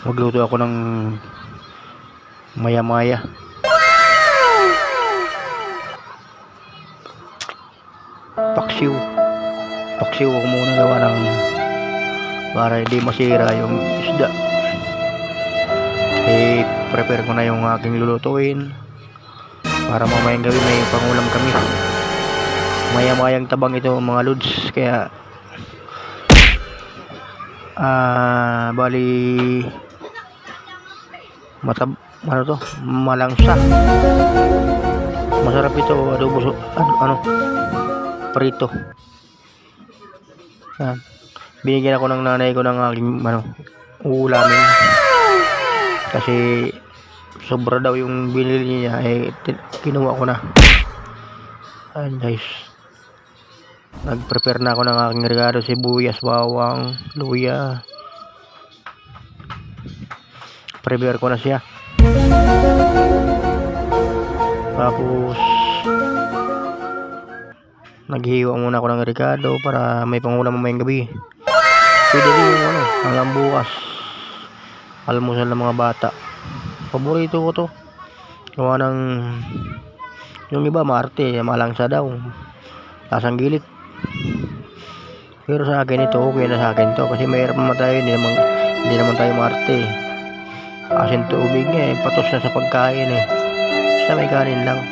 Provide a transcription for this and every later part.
Magluto ako ng maya-maya. Paksiw. Paksiw ako muna gawa ng para hindi masira yung isda. Prepare ko na yung aking lulutuin para mamayang gabi may pangulam kami. Maya-mayang tabang ito mga lods, kaya bali malangsa. Masarap ito adobo prito. Binigyan ako ng nanay ko ng aking ulamin kasi sobra daw yung binili niya, kinuha ko na. Ayan guys, nag-prepare na ako ng aking regalo, sibuyas, bawang, luya. Prepare ko na siya. Tapos naghihiwa muna ako ng regalo para may pangulam mamayang gabi. Pwede rin yung hanggang bukas almusal ng mga bata. Paborito ko to. Gawa ng yung iba maarte, malangsa daw, lasang gilit. Pero sa akin ito, okay na sa akin to kasi mahirap naman tayo, hindi naman tayo maarte. Asin tubig nga patos na sa pagkain basta may kanin lang.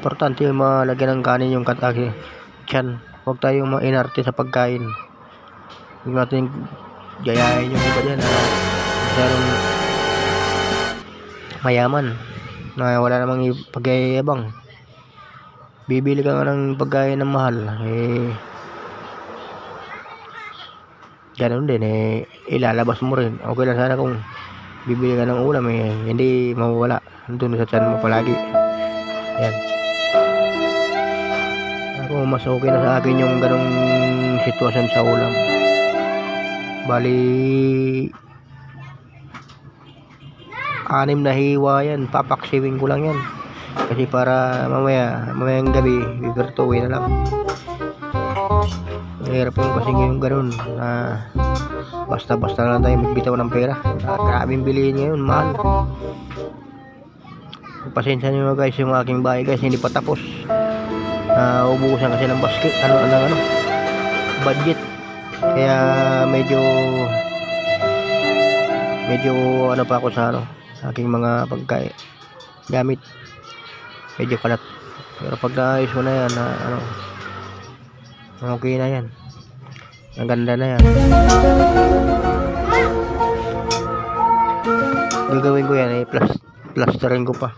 Importante yung malagyan ng kanin yung kataki tiyan. Huwag tayong mainarte sa pagkain. Huwag natin gayahin yung iba dyan masyadong mayaman na wala namang pagyayabang. Bibili ka nga ng pagkain ng mahal, ganun din, ilalabas mo rin. Okay lang sana kung bibili ka ng ulam, hindi mawawala doon sa tiyan mo palagi. Yan. Ako mas okay na sa akin yung ganung sitwasyon sa ulam. Bali 6 na hiwa yan, papaksiwin ko lang yan kasi para mamayang gabi bibertuin na lang. Mahirap yung kasi yung ganun na basta-basta na lang tayo magbitaw ng pera. Grabing bilihin ngayon, mahal. Pasensya nyo guys, yung aking bahay guys hindi pa tapos. Ubusan kasi ng basket, budget. Kaya medyo pa ako sa aking mga pagkain gamit, medyo kalat. Pero pag naayos mo na yan, okay na yan, ang ganda na yan. Gagawin ko yan, plasterin ko pa.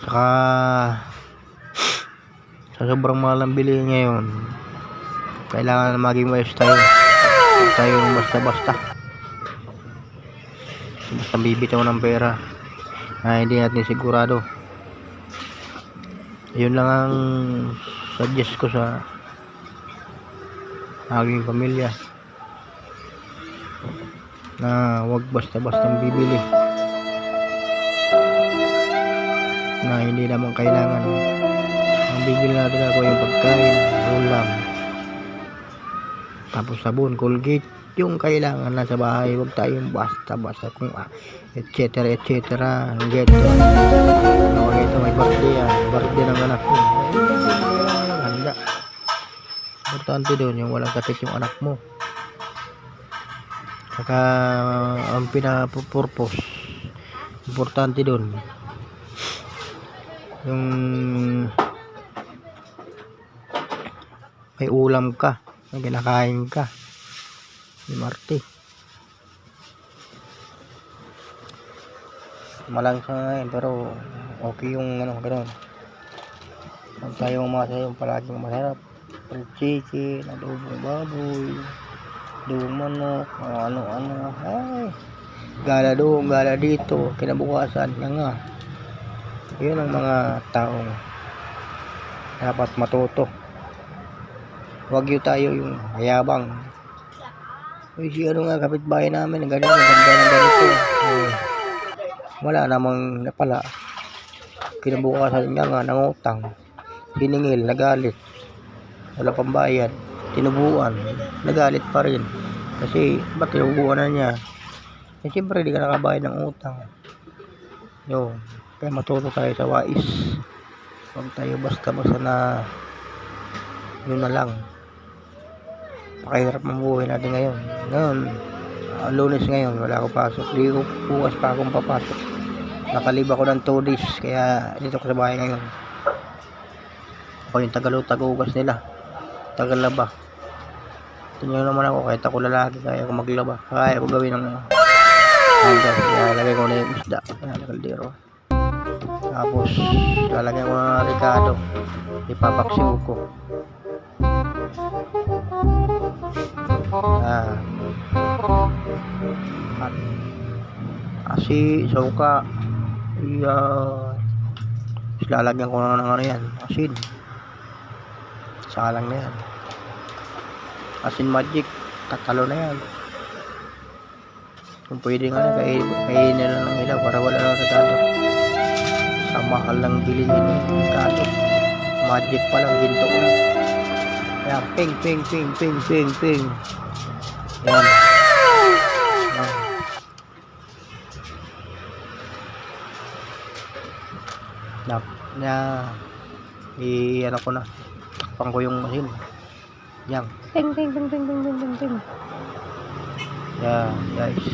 Saka sa sobrang mahal ng bilihin ngayon, kailangan maging wise tayo. Huwag tayong basta-basta bibitaw ng pera na hindi natin sigurado. Yun lang ang suggest ko sa aking pamilya, na huwag basta-bastang bibili na hindi naman kailangan. Ang bibili natin ako yung pagkain, ulam, tapos sabon, Colgate, yung kailangan na sa bahay. Huwag tayong basta-basta kung etc. Ito may birthday ng anak mo, handa. Importante doon yung walang sakit yung anak mo. Saka ang pinapurpose, importante doon yung may ulam ka, may kinakain ka, may marte. Malangsa nga yun, pero okay yung gano'n. Huwag tayong umasa yung palaging masarap. Fried chicken, adobong baboy, adobong manok, ano. Ay, gala doon, gala dito, kinabukasan nga. Yun ang mga taong dapat matuto. Huwag yung tayo yung hayabang. Uy, si kapitbahay namin, ganda ng ganito. Wala namang napala. Kinabukasan niya nga nangutang. hiningil, nagalit. Wala pang bayad. Tinubuan, nagalit pa rin. Kasi, ba't tinubuan na niya? Eh, siyempre, di ka nakabayad ng utang. Yun. Kaya matuto tayo sa wais. Huwag tayo basta-basta na yun na lang. Pakahirap ang buhay natin ngayon. Ngayon, Lunes ngayon, wala akong pasok. Di ko bukas pa akong papasok. Nakalib ako ng 2 days, kaya dito ko sa bahay ngayon. Ako yung tagugas nila. Tagalaba. Tingnan naman ako, kahit ako lalaki, kaya ako maglaba. Kaya ako gawin ng kaya lagay ko na yung isda. Kaya kaldero. Tapos, lalagyan ko na Ricardo. Ipapaksiw ko. At asi, sauka. Lalagyan ko na ng ano yan, asin. Salang na yan. Asin magic, tatalo na yan. Kung pwede nga na, kainin na lang nila para wala na regalo. Sa mahal lang bilhin yun yung regalo. Magic pa lang, ginto ko lang. Ayan, ping, ping, ping, ping, ping, ping. Ayan. Ayan. Ano ko na. Takpan ko yung asin. Yan. Ping, ping, ping, ping, ping, ping, ping, ping. Yan, guys.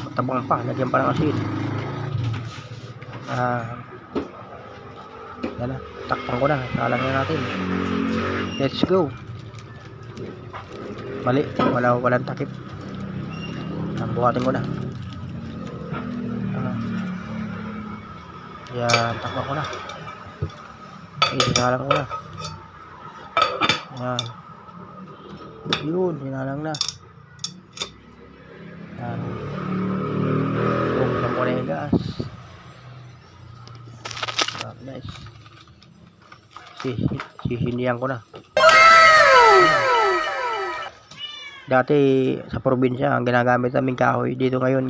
Matabang pa, lagyan pa ng asin. Yan na, takpan ko na. Salang na natin. Let's go. Mali, walang takip. Buhatin ko na. Yan, takpan ko na. Sinalang ko na. Yan. Yun, sinalang na. Yan. Buksan ko na yung gas. Nice. Sisinihan ko na. Dati sa probinsya ang ginagamit naming kahoy, dito ngayon